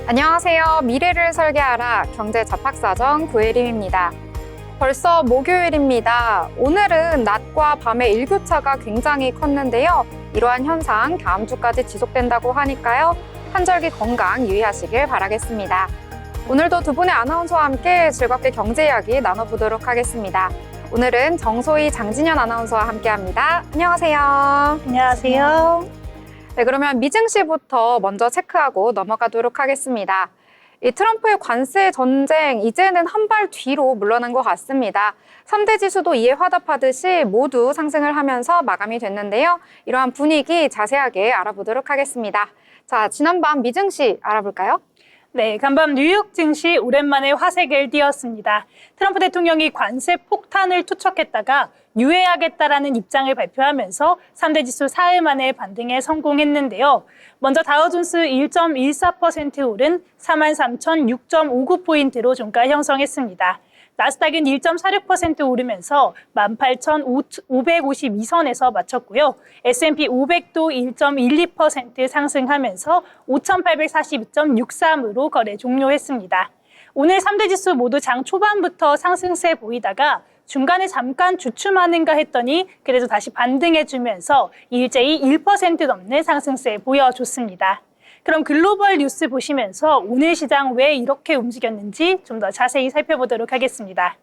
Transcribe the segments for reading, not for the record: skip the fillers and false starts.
안녕하세요. 미래를 설계하라 경제 잡학사전 구혜림입니다. 벌써 목요일입니다. 오늘은 낮과 밤의 일교차가 굉장히 컸는데요. 이러한 현상 다음 주까지 지속된다고 하니까요. 한절기 건강 유의하시길 바라겠습니다. 오늘도 두 분의 아나운서와 함께 즐겁게 경제 이야기 나눠보도록 하겠습니다. 오늘은 정소희, 장진현 아나운서와 함께합니다. 안녕하세요. 안녕하세요. 네, 그러면 미증시부터 먼저 체크하고 넘어가도록 하겠습니다. 이 트럼프의 관세 전쟁, 이제는 한 발 뒤로 물러난 것 같습니다. 3대 지수도 이에 화답하듯이 모두 상승을 하면서 마감이 됐는데요. 이러한 분위기 자세하게 알아보도록 하겠습니다. 자, 지난밤 미증시 알아볼까요? 네, 간밤 뉴욕 증시 오랜만에 화색을 띄었습니다. 트럼프 대통령이 관세 폭탄을 투척했다가 유예하겠다라는 입장을 발표하면서 3대 지수 사흘 만에 반등에 성공했는데요. 먼저 다우존스 1.14% 오른 43,006.59포인트로 종가 형성했습니다. 나스닥은 1.46% 오르면서 18,552선에서 마쳤고요. S&P 500도 1.12% 상승하면서 5,842.63으로 거래 종료했습니다. 오늘 3대 지수 모두 장 초반부터 상승세 보이다가 중간에 잠깐 주춤하는가 했더니 그래도 다시 반등해주면서 일제히 1% 넘는 상승세 보여줬습니다. 그럼 글로벌 뉴스 보시면서 오늘 시장 왜 이렇게 움직였는지 좀 더 자세히 살펴보도록 하겠습니다.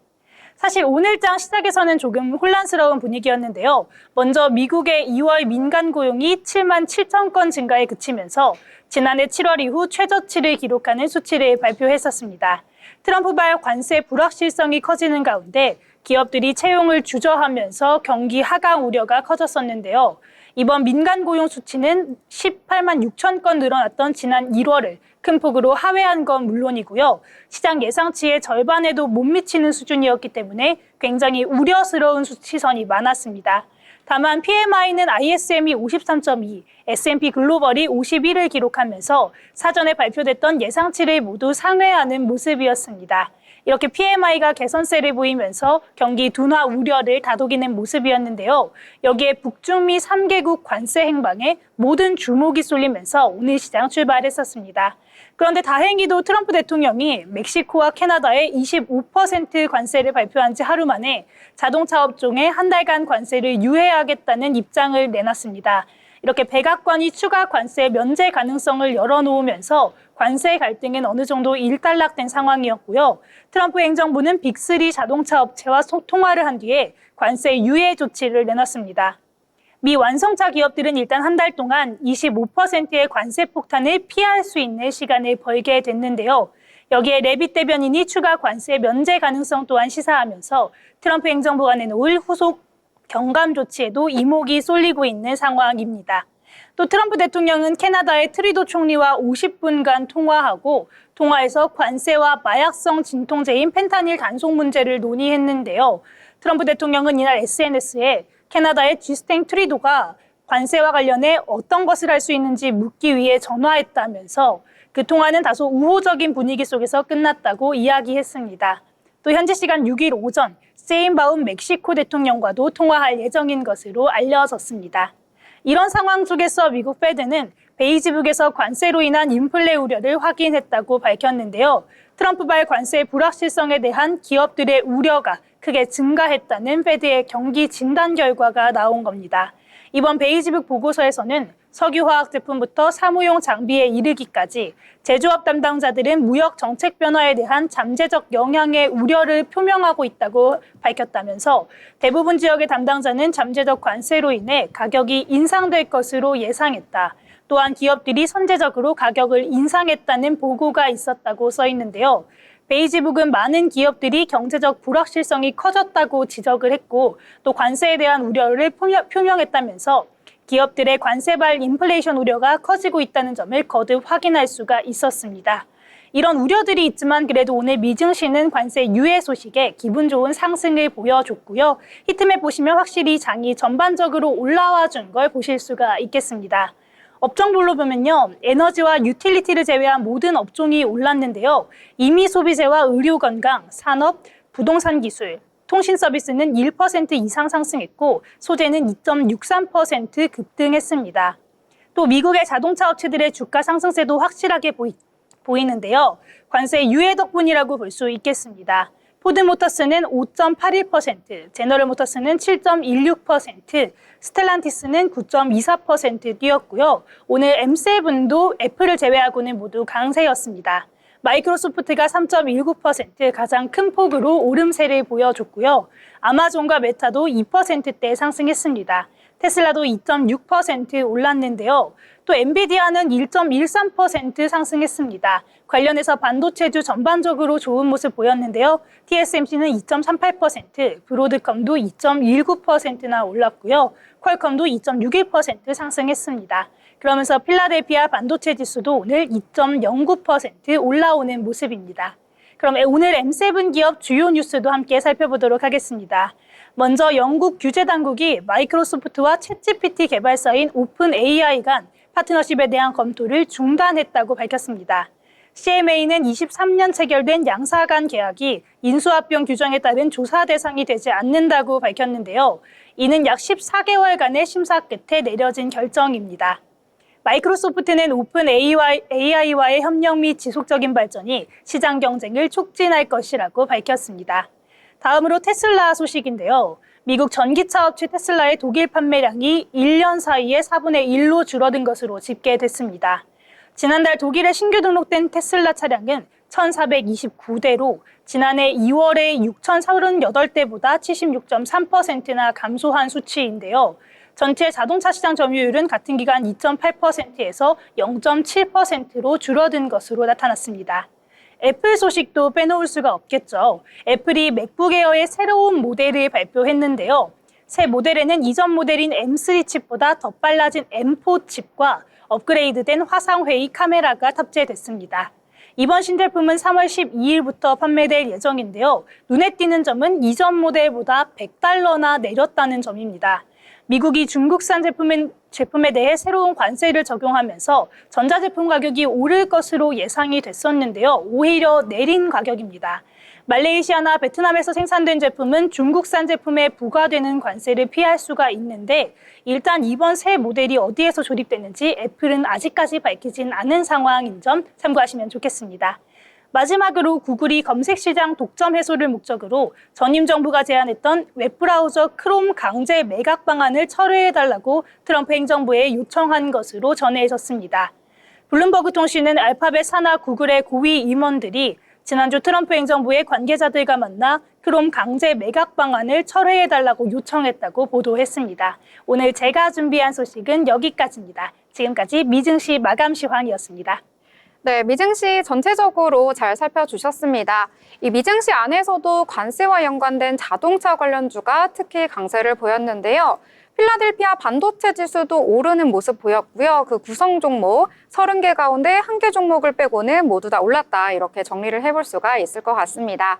사실 오늘장 시작에서는 조금 혼란스러운 분위기였는데요. 먼저 미국의 2월 민간 고용이 7만 7천 건 증가에 그치면서 지난해 7월 이후 최저치를 기록하는 수치를 발표했었습니다. 트럼프발 관세 불확실성이 커지는 가운데 기업들이 채용을 주저하면서 경기 하강 우려가 커졌었는데요. 이번 민간 고용 수치는 18만 6천 건 늘어났던 지난 1월을 큰 폭으로 하회한 건 물론이고요. 시장 예상치의 절반에도 못 미치는 수준이었기 때문에 굉장히 우려스러운 시선이 많았습니다. 다만 PMI는 ISM이 53.2, S&P 글로벌이 51을 기록하면서 사전에 발표됐던 예상치를 모두 상회하는 모습이었습니다. 이렇게 PMI가 개선세를 보이면서 경기 둔화 우려를 다독이는 모습이었는데요. 여기에 북중미 3개국 관세 행방에 모든 주목이 쏠리면서 오늘 시장 출발했었습니다. 그런데 다행히도 트럼프 대통령이 멕시코와 캐나다에 25% 관세를 발표한 지 하루 만에 자동차 업종에 한 달간 관세를 유예하겠다는 입장을 내놨습니다. 이렇게 백악관이 추가 관세 면제 가능성을 열어놓으면서 관세 갈등은 어느 정도 일단락된 상황이었고요. 트럼프 행정부는 빅3 자동차 업체와 통화를 한 뒤에 관세 유예 조치를 내놨습니다. 미 완성차 기업들은 일단 한 달 동안 25%의 관세 폭탄을 피할 수 있는 시간을 벌게 됐는데요. 여기에 레빗 대변인이 추가 관세 면제 가능성 또한 시사하면서 트럼프 행정부가 내놓을 후속 경감 조치에도 이목이 쏠리고 있는 상황입니다. 또 트럼프 대통령은 캐나다의 트리도 총리와 50분간 통화하고 통화에서 관세와 마약성 진통제인 펜타닐 단속 문제를 논의했는데요. 트럼프 대통령은 이날 SNS에 캐나다의 지스탱 트리도가 관세와 관련해 어떤 것을 할 수 있는지 묻기 위해 전화했다면서 그 통화는 다소 우호적인 분위기 속에서 끝났다고 이야기했습니다. 또 현지 시간 6일 오전 세인바움 멕시코 대통령과도 통화할 예정인 것으로 알려졌습니다. 이런 상황 속에서 미국 페드는 베이지북에서 관세로 인한 인플레 우려를 확인했다고 밝혔는데요. 트럼프발 관세 불확실성에 대한 기업들의 우려가 크게 증가했다는 페드의 경기 진단 결과가 나온 겁니다. 이번 베이지북 보고서에서는 석유화학 제품부터 사무용 장비에 이르기까지 제조업 담당자들은 무역 정책 변화에 대한 잠재적 영향의 우려를 표명하고 있다고 밝혔다면서 대부분 지역의 담당자는 잠재적 관세로 인해 가격이 인상될 것으로 예상했다. 또한 기업들이 선제적으로 가격을 인상했다는 보고가 있었다고 써 있는데요. 베이지북은 많은 기업들이 경제적 불확실성이 커졌다고 지적을 했고 또 관세에 대한 우려를 표명했다면서 기업들의 관세발 인플레이션 우려가 커지고 있다는 점을 거듭 확인할 수가 있었습니다. 이런 우려들이 있지만 그래도 오늘 미증시는 관세 유예 소식에 기분 좋은 상승을 보여줬고요. 히트맵 보시면 확실히 장이 전반적으로 올라와 준 걸 보실 수가 있겠습니다. 업종별로 보면요. 에너지와 유틸리티를 제외한 모든 업종이 올랐는데요. 임의 소비재와 의료건강, 산업, 부동산 기술, 통신 서비스는 1% 이상 상승했고 소재는 2.63% 급등했습니다. 또 미국의 자동차 업체들의 주가 상승세도 확실하게 보이는데요. 관세 유예 덕분이라고 볼 수 있겠습니다. 포드모터스는 5.81%, 제너럴모터스는 7.16%, 스텔란티스는 9.24% 뛰었고요. 오늘 M7도 애플을 제외하고는 모두 강세였습니다. 마이크로소프트가 3.19% 가장 큰 폭으로 오름세를 보여줬고요. 아마존과 메타도 2%대 상승했습니다. 테슬라도 2.6% 올랐는데요. 또 엔비디아는 1.13% 상승했습니다. 관련해서 반도체주 전반적으로 좋은 모습 보였는데요. TSMC는 2.38%, 브로드컴도 2.19%나 올랐고요. 퀄컴도 2.61% 상승했습니다. 그러면서 필라델피아 반도체 지수도 오늘 2.09% 올라오는 모습입니다. 그럼 오늘 M7 기업 주요 뉴스도 함께 살펴보도록 하겠습니다. 먼저 영국 규제 당국이 마이크로소프트와 챗GPT 개발사인 오픈 AI 간 파트너십에 대한 검토를 중단했다고 밝혔습니다. CMA는 23년 체결된 양사 간 계약이 인수합병 규정에 따른 조사 대상이 되지 않는다고 밝혔는데요. 이는 약 14개월간의 심사 끝에 내려진 결정입니다. 마이크로소프트는 오픈 AI와의 협력 및 지속적인 발전이 시장 경쟁을 촉진할 것이라고 밝혔습니다. 다음으로 테슬라 소식인데요. 미국 전기차 업체 테슬라의 독일 판매량이 1년 사이에 4분의 1로 줄어든 것으로 집계됐습니다. 지난달 독일에 신규 등록된 테슬라 차량은 1,429대로 지난해 2월에 6,038대보다 76.3%나 감소한 수치인데요. 전체 자동차 시장 점유율은 같은 기간 2.8%에서 0.7%로 줄어든 것으로 나타났습니다. 애플 소식도 빼놓을 수가 없겠죠. 애플이 맥북 에어의 새로운 모델을 발표했는데요. 새 모델에는 이전 모델인 M3 칩보다 더 빨라진 M4 칩과 업그레이드된 화상회의 카메라가 탑재됐습니다. 이번 신제품은 3월 12일부터 판매될 예정인데요. 눈에 띄는 점은 이전 모델보다 $100나 내렸다는 점입니다. 미국이 중국산 제품에 대해 새로운 관세를 적용하면서 전자제품 가격이 오를 것으로 예상이 됐었는데요. 오히려 내린 가격입니다. 말레이시아나 베트남에서 생산된 제품은 중국산 제품에 부과되는 관세를 피할 수가 있는데 일단 이번 새 모델이 어디에서 조립됐는지 애플은 아직까지 밝히진 않은 상황인 점 참고하시면 좋겠습니다. 마지막으로 구글이 검색 시장 독점 해소를 목적으로 전임 정부가 제안했던 웹브라우저 크롬 강제 매각 방안을 철회해달라고 트럼프 행정부에 요청한 것으로 전해졌습니다. 블룸버그 통신은 알파벳 산하 구글의 고위 임원들이 지난주 트럼프 행정부의 관계자들과 만나 크롬 강제 매각 방안을 철회해달라고 요청했다고 보도했습니다. 오늘 제가 준비한 소식은 여기까지입니다. 지금까지 미증시 마감 시황이었습니다. 네, 미증시 전체적으로 잘 살펴주셨습니다. 이 미증시 안에서도 관세와 연관된 자동차 관련주가 특히 강세를 보였는데요. 필라델피아 반도체 지수도 오르는 모습 보였고요. 그 구성 종목 30개 가운데 1개 종목을 빼고는 모두 다 올랐다. 이렇게 정리를 해볼 수가 있을 것 같습니다.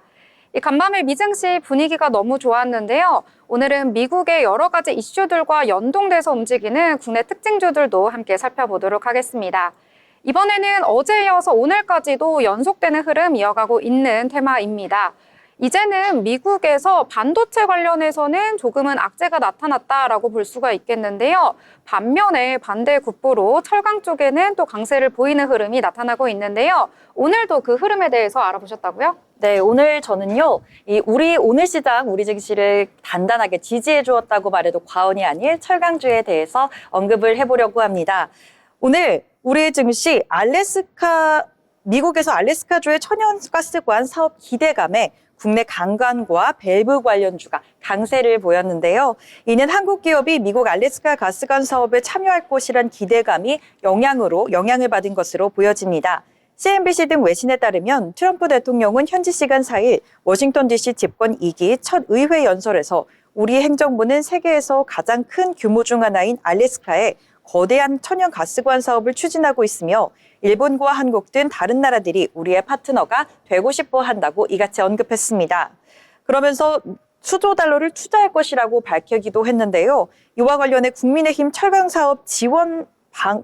이 간밤에 미증시 분위기가 너무 좋았는데요. 오늘은 미국의 여러 가지 이슈들과 연동돼서 움직이는 국내 특징주들도 함께 살펴보도록 하겠습니다. 이번에는 어제에 이어서 오늘까지도 연속되는 흐름 이어가고 있는 테마입니다. 이제는 미국에서 반도체 관련해서는 조금은 악재가 나타났다라고 볼 수가 있겠는데요. 반면에 반대 국부로 철강 쪽에는 또 강세를 보이는 흐름이 나타나고 있는데요. 오늘도 그 흐름에 대해서 알아보셨다고요? 네, 오늘 저는요, 우리 오늘 시장, 우리 증시를 단단하게 지지해 주었다고 말해도 과언이 아닐 철강주에 대해서 언급을 해보려고 합니다. 오늘 우리 증시 미국에서 알래스카주의 천연가스관 사업 기대감에 국내 관광과 밸브 관련주가 강세를 보였는데요. 이는 한국 기업이 미국 알래스카 가스관 사업에 참여할 것이란 기대감이 영향을 받은 것으로 보여집니다. CNBC 등 외신에 따르면 트럼프 대통령은 현지 시간 4일 워싱턴 DC 집권 2기 첫 의회 연설에서 우리 행정부는 세계에서 가장 큰 규모 중 하나인 알래스카에 거대한 천연가스관 사업을 추진하고 있으며 일본과 한국 등 다른 나라들이 우리의 파트너가 되고 싶어 한다고 이같이 언급했습니다. 그러면서 수조 달러를 투자할 것이라고 밝히기도 했는데요. 이와 관련해 국민의힘 철강사업 지원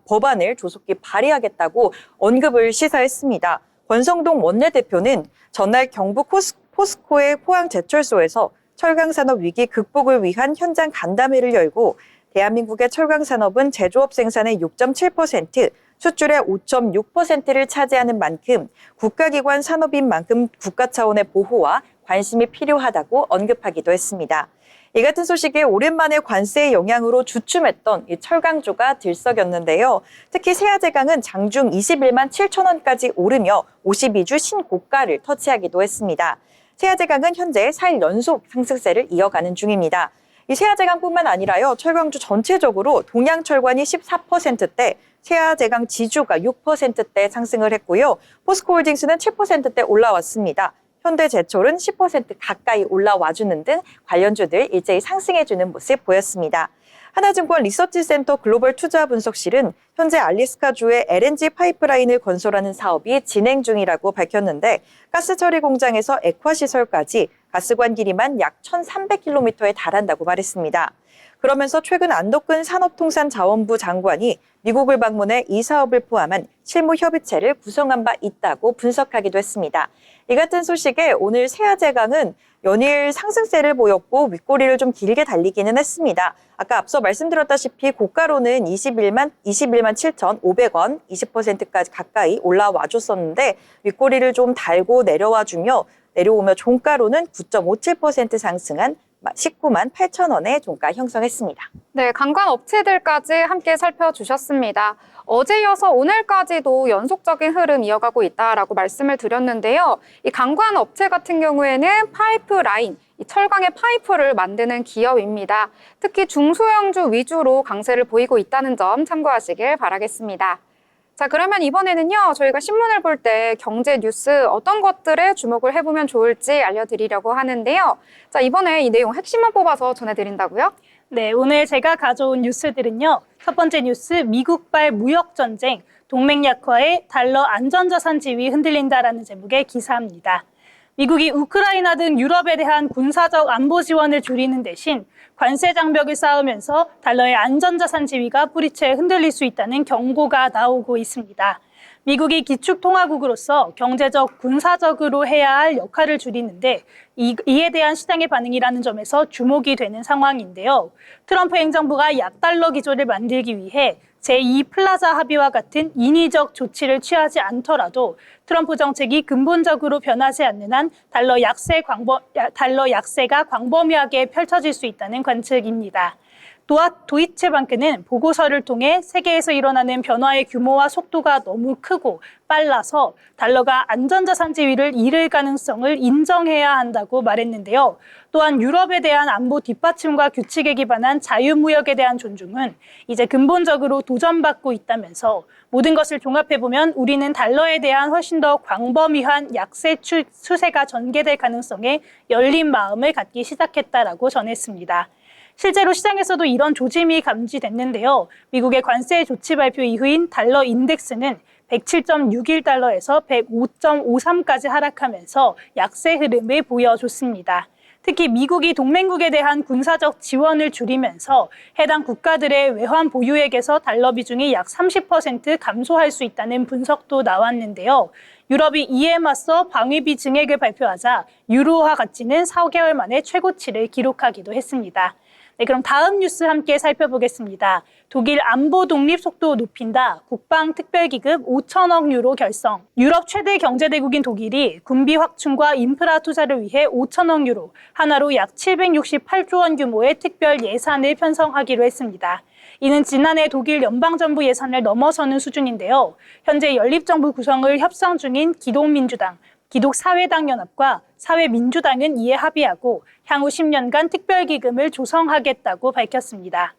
법안을 조속히 발의하겠다고 언급을 시사했습니다. 권성동 원내대표는 전날 경북 포스코의 포항제철소에서 철강산업 위기 극복을 위한 현장 간담회를 열고 대한민국의 철강 산업은 제조업 생산의 6.7%, 수출의 5.6%를 차지하는 만큼 국가기관 산업인 만큼 국가 차원의 보호와 관심이 필요하다고 언급하기도 했습니다. 이 같은 소식에 오랜만에 관세의 영향으로 주춤했던 이 철강주가 들썩였는데요. 특히 세아제강은 장중 21만 7천 원까지 오르며 52주 신고가를 터치하기도 했습니다. 세아제강은 현재 4일 연속 상승세를 이어가는 중입니다. 이 세아제강뿐만 아니라요, 철강주 전체적으로 동양철관이 14%대, 세아제강 지주가 6%대 상승을 했고요. 포스코홀딩스는 7%대 올라왔습니다. 현대제철은 10% 가까이 올라와주는 등 관련주들 일제히 상승해주는 모습 보였습니다. 하나증권 리서치센터 글로벌 투자분석실은 현재 알래스카주에 LNG 파이프라인을 건설하는 사업이 진행 중이라고 밝혔는데 가스처리 공장에서 액화시설까지 가스관 길이만 약 1,300km에 달한다고 말했습니다. 그러면서 최근 안덕근 산업통상자원부 장관이 미국을 방문해 이 사업을 포함한 실무협의체를 구성한 바 있다고 분석하기도 했습니다. 이 같은 소식에 오늘 세아제강은 연일 상승세를 보였고 윗꼬리를 좀 길게 달리기는 했습니다. 아까 앞서 말씀드렸다시피 고가로는 21만 7,500원, 20%까지 가까이 올라와 줬었는데 윗꼬리를 좀 달고 내려오며 종가로는 9.57% 상승한 19만 8천 원의 종가 형성했습니다. 네, 관광 업체들까지 함께 살펴주셨습니다. 어제 이어서 오늘까지도 연속적인 흐름 이어가고 있다라고 말씀을 드렸는데요. 이 관광 업체 같은 경우에는 파이프라인, 이 철강의 파이프를 만드는 기업입니다. 특히 중소형주 위주로 강세를 보이고 있다는 점 참고하시길 바라겠습니다. 자, 그러면 이번에는요, 저희가 신문을 볼 때 경제 뉴스 어떤 것들에 주목을 해보면 좋을지 알려드리려고 하는데요. 자, 이번에 이 내용 핵심만 뽑아서 전해드린다고요? 네, 오늘 제가 가져온 뉴스들은요. 첫 번째 뉴스, 미국발 무역전쟁, 동맹 약화에 달러 안전자산 지위 흔들린다라는 제목의 기사입니다. 미국이 우크라이나 등 유럽에 대한 군사적 안보 지원을 줄이는 대신 관세 장벽을 쌓으면서 달러의 안전자산 지위가 뿌리채 흔들릴 수 있다는 경고가 나오고 있습니다. 미국이 기축통화국으로서 경제적, 군사적으로 해야 할 역할을 줄이는데 이에 대한 시장의 반응이라는 점에서 주목이 되는 상황인데요. 트럼프 행정부가 약달러 기조를 만들기 위해 제2플라자 합의와 같은 인위적 조치를 취하지 않더라도 트럼프 정책이 근본적으로 변하지 않는 한 달러 약세가 광범위하게 펼쳐질 수 있다는 관측입니다. 또한 도이체방크는 보고서를 통해 세계에서 일어나는 변화의 규모와 속도가 너무 크고 빨라서 달러가 안전자산 지위를 잃을 가능성을 인정해야 한다고 말했는데요. 또한 유럽에 대한 안보 뒷받침과 규칙에 기반한 자유무역에 대한 존중은 이제 근본적으로 도전받고 있다면서 모든 것을 종합해보면 우리는 달러에 대한 훨씬 더 광범위한 약세 추세가 전개될 가능성에 열린 마음을 갖기 시작했다라고 전했습니다. 실제로 시장에서도 이런 조짐이 감지됐는데요. 미국의 관세 조치 발표 이후인 달러 인덱스는 107.61달러에서 105.53까지 하락하면서 약세 흐름을 보여줬습니다. 특히 미국이 동맹국에 대한 군사적 지원을 줄이면서 해당 국가들의 외환 보유액에서 달러 비중이 약 30% 감소할 수 있다는 분석도 나왔는데요. 유럽이 이에 맞서 방위비 증액을 발표하자 유로화 가치는 4개월 만에 최고치를 기록하기도 했습니다. 네, 그럼 다음 뉴스 함께 살펴보겠습니다. 독일 안보 독립 속도 높인다. 국방 특별기금 5천억 유로 결성. 유럽 최대 경제대국인 독일이 군비 확충과 인프라 투자를 위해 5천억 유로, 하나로 약 768조 원 규모의 특별 예산을 편성하기로 했습니다. 이는 지난해 독일 연방정부 예산을 넘어서는 수준인데요. 현재 연립정부 구성을 협상 중인 기독민주당, 기독사회당연합과 사회민주당은 이에 합의하고 향후 10년간 특별기금을 조성하겠다고 밝혔습니다.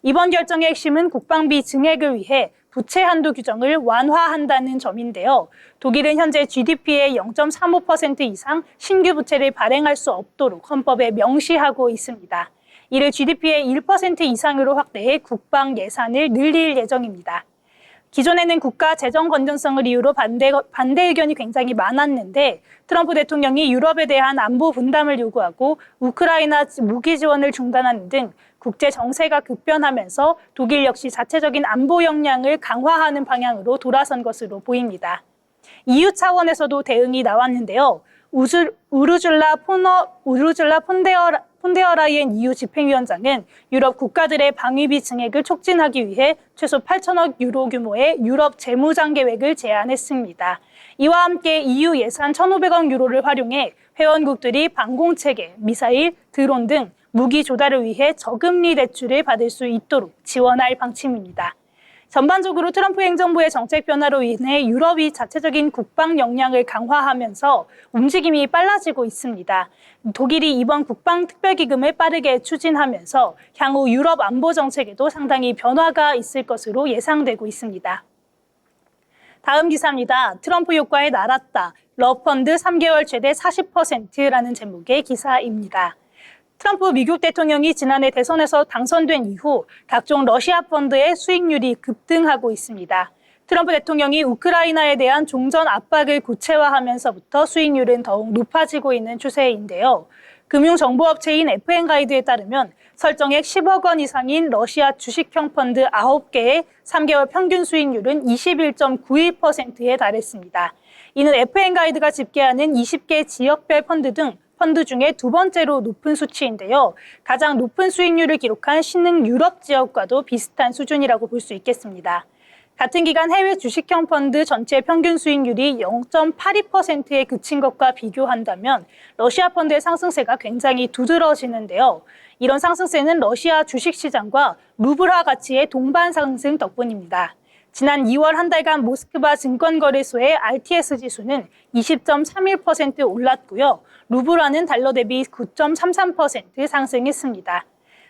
이번 결정의 핵심은 국방비 증액을 위해 부채 한도 규정을 완화한다는 점인데요. 독일은 현재 GDP의 0.35% 이상 신규 부채를 발행할 수 없도록 헌법에 명시하고 있습니다. 이를 GDP의 1% 이상으로 확대해 국방 예산을 늘릴 예정입니다. 기존에는 국가 재정 건전성을 이유로 반대 의견이 굉장히 많았는데 트럼프 대통령이 유럽에 대한 안보 분담을 요구하고 우크라이나 무기 지원을 중단하는 등 국제 정세가 급변하면서 독일 역시 자체적인 안보 역량을 강화하는 방향으로 돌아선 것으로 보입니다. EU 차원에서도 대응이 나왔는데요. 우르줄라 폰데어라이엔 EU 집행위원장은 유럽 국가들의 방위비 증액을 촉진하기 위해 최소 8천억 유로 규모의 유럽 재무장 계획을 제안했습니다. 이와 함께 EU 예산 1,500억 유로를 활용해 회원국들이 방공체계, 미사일, 드론 등 무기 조달을 위해 저금리 대출을 받을 수 있도록 지원할 방침입니다. 전반적으로 트럼프 행정부의 정책 변화로 인해 유럽이 자체적인 국방 역량을 강화하면서 움직임이 빨라지고 있습니다. 독일이 이번 국방 특별기금을 빠르게 추진하면서 향후 유럽 안보 정책에도 상당히 변화가 있을 것으로 예상되고 있습니다. 다음 기사입니다. 트럼프 효과에 날았다. 러펀드 3개월 최대 40%라는 제목의 기사입니다. 트럼프 미국 대통령이 지난해 대선에서 당선된 이후 각종 러시아 펀드의 수익률이 급등하고 있습니다. 트럼프 대통령이 우크라이나에 대한 종전 압박을 구체화하면서부터 수익률은 더욱 높아지고 있는 추세인데요. 금융정보업체인 FN가이드에 따르면 설정액 10억 원 이상인 러시아 주식형 펀드 9개의 3개월 평균 수익률은 21.91%에 달했습니다. 이는 FN가이드가 집계하는 20개 지역별 펀드 등 펀드 중에 두 번째로 높은 수치인데요. 가장 높은 수익률을 기록한 신흥 유럽 지역과도 비슷한 수준이라고 볼 수 있겠습니다. 같은 기간 해외 주식형 펀드 전체 평균 수익률이 0.82%에 그친 것과 비교한다면 러시아 펀드의 상승세가 굉장히 두드러지는데요. 이런 상승세는 러시아 주식시장과 루블화 가치의 동반 상승 덕분입니다. 지난 2월 한 달간 모스크바 증권거래소의 RTS 지수는 20.31% 올랐고요. 루블화는 달러 대비 9.33% 상승했습니다.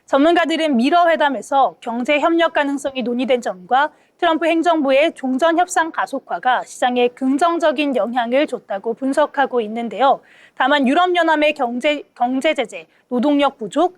전문가들은 미러 회담에서 경제 협력 가능성이 논의된 점과 트럼프 행정부의 종전 협상 가속화가 시장에 긍정적인 영향을 줬다고 분석하고 있는데요. 다만 유럽연합의 경제 제재, 노동력 부족,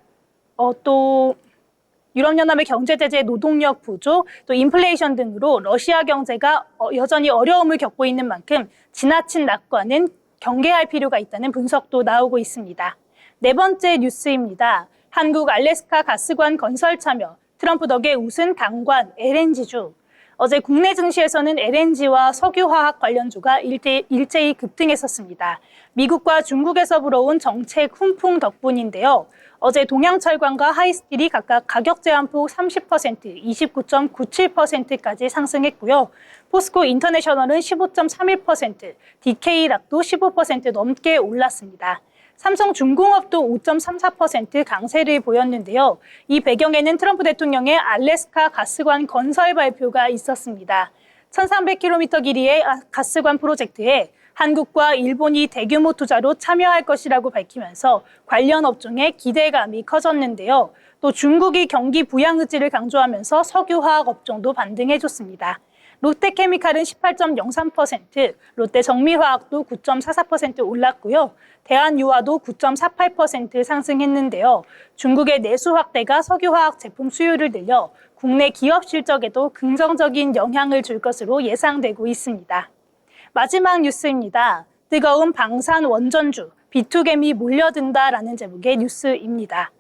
유럽연합의 경제제재, 노동력 부족, 또 인플레이션 등으로 러시아 경제가 여전히 어려움을 겪고 있는 만큼 지나친 낙관은 경계할 필요가 있다는 분석도 나오고 있습니다. 네 번째 뉴스입니다. 한국 알래스카 가스관 건설 참여, 트럼프 덕에 웃은 강관, LNG주. 어제 국내 증시에서는 LNG와 석유화학 관련주가 일제히 급등했었습니다. 미국과 중국에서 불어온 정책 훈풍 덕분인데요. 어제 동양철강과 하이스틸이 각각 가격 제한폭 30%, 29.97%까지 상승했고요. 포스코 인터내셔널은 15.31%, DK락도 15% 넘게 올랐습니다. 삼성중공업도 5.34% 강세를 보였는데요. 이 배경에는 트럼프 대통령의 알래스카 가스관 건설 발표가 있었습니다. 1,300km 길이의 가스관 프로젝트에 한국과 일본이 대규모 투자로 참여할 것이라고 밝히면서 관련 업종의 기대감이 커졌는데요. 또 중국이 경기 부양 의지를 강조하면서 석유화학 업종도 반등해줬습니다. 롯데케미칼은 18.03%, 롯데정밀화학도 9.44% 올랐고요. 대한유화도 9.48% 상승했는데요. 중국의 내수 확대가 석유화학 제품 수요를 늘려 국내 기업 실적에도 긍정적인 영향을 줄 것으로 예상되고 있습니다. 마지막 뉴스입니다. 뜨거운 방산 원전주, 비투gem이 몰려든다라는 제목의 뉴스입니다.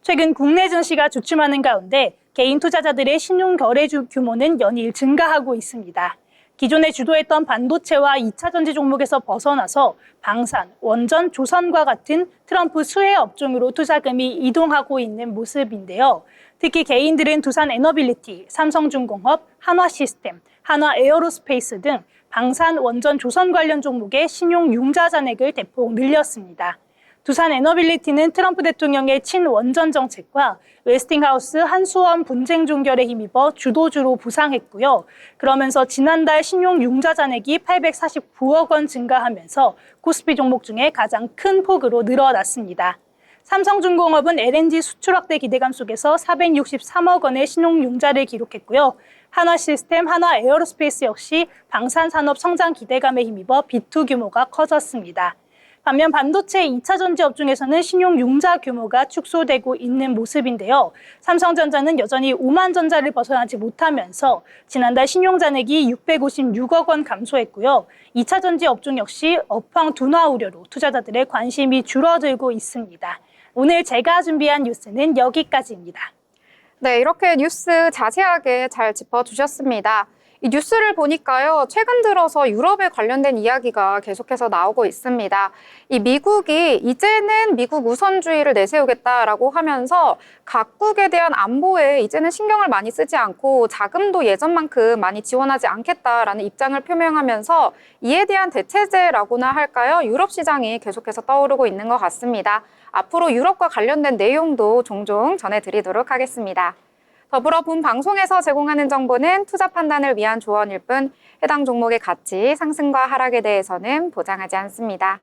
최근 국내 증시가 주춤하는 가운데 개인 투자자들의 신용 거래주 규모는 연일 증가하고 있습니다. 기존에 주도했던 반도체와 2차 전지 종목에서 벗어나서 방산, 원전, 조선과 같은 트럼프 수혜 업종으로 투자금이 이동하고 있는 모습인데요. 특히 개인들은 두산 에너빌리티, 삼성중공업, 한화시스템, 한화에어로스페이스 등 방산, 원전, 조선 관련 종목의 신용 융자 잔액을 대폭 늘렸습니다. 두산 에너빌리티는 트럼프 대통령의 친원전 정책과 웨스팅하우스 한수원 분쟁 종결에 힘입어 주도주로 부상했고요. 그러면서 지난달 신용 융자 잔액이 849억 원 증가하면서 코스피 종목 중에 가장 큰 폭으로 늘어났습니다. 삼성중공업은 LNG 수출 확대 기대감 속에서 463억 원의 신용 융자를 기록했고요. 한화시스템, 한화에어로스페이스 역시 방산산업 성장 기대감에 힘입어 비투 규모가 커졌습니다. 반면 반도체 2차 전지 업종에서는 신용 융자 규모가 축소되고 있는 모습인데요. 삼성전자는 여전히 5만 전자를 벗어나지 못하면서 지난달 신용 잔액이 656억 원 감소했고요. 2차 전지 업종 역시 업황 둔화 우려로 투자자들의 관심이 줄어들고 있습니다. 오늘 제가 준비한 뉴스는 여기까지입니다. 네, 이렇게 뉴스 자세하게 잘 짚어주셨습니다. 이 뉴스를 보니까요, 최근 들어서 유럽에 관련된 이야기가 계속해서 나오고 있습니다. 이 미국이 이제는 미국 우선주의를 내세우겠다라고 하면서 각국에 대한 안보에 이제는 신경을 많이 쓰지 않고 자금도 예전만큼 많이 지원하지 않겠다라는 입장을 표명하면서 이에 대한 대체제라고나 할까요? 유럽 시장이 계속해서 떠오르고 있는 것 같습니다. 앞으로 유럽과 관련된 내용도 종종 전해드리도록 하겠습니다. 더불어 본 방송에서 제공하는 정보는 투자 판단을 위한 조언일 뿐 해당 종목의 가치, 상승과 하락에 대해서는 보장하지 않습니다.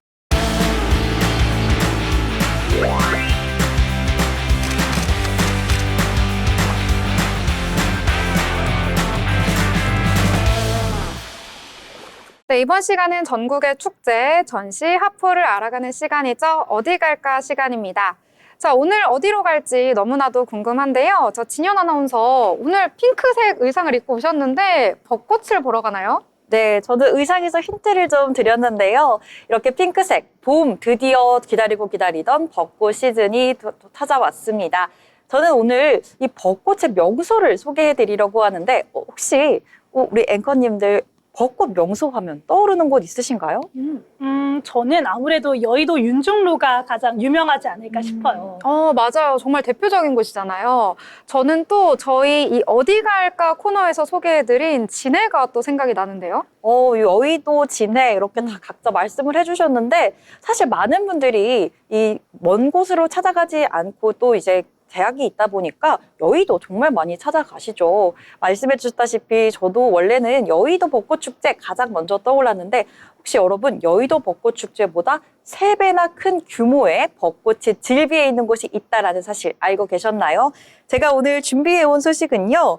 네, 이번 시간은 전국의 축제, 전시, 하프를 알아가는 시간이죠. 어디 갈까 시간입니다. 자, 오늘 어디로 갈지 너무나도 궁금한데요. 저 진현 아나운서 오늘 핑크색 의상을 입고 오셨는데 벚꽃을 보러 가나요? 네, 저는 의상에서 힌트를 좀 드렸는데요. 이렇게 핑크색, 봄, 드디어 기다리고 기다리던 벚꽃 시즌이 찾아왔습니다. 저는 오늘 이 벚꽃의 명소를 소개해 드리려고 하는데 혹시 우리 앵커님들 벚꽃 명소 하면 떠오르는 곳 있으신가요? 저는 아무래도 여의도 윤중로가 가장 유명하지 않을까 싶어요. 맞아요. 정말 대표적인 곳이잖아요. 저는 또 저희 이 어디 갈까 코너에서 소개해드린 진해가 또 생각이 나는데요. 여의도, 진해 이렇게 다 각자 말씀을 해주셨는데 사실 많은 분들이 이 먼 곳으로 찾아가지 않고 또 이제 대학이 있다 보니까 여의도 정말 많이 찾아가시죠. 말씀해 주셨다시피 저도 원래는 여의도 벚꽃축제 가장 먼저 떠올랐는데 혹시 여러분 여의도 벚꽃축제보다 3배나 큰 규모의 벚꽃이 즐비해 있는 곳이 있다는 사실 알고 계셨나요? 제가 오늘 준비해온 소식은요.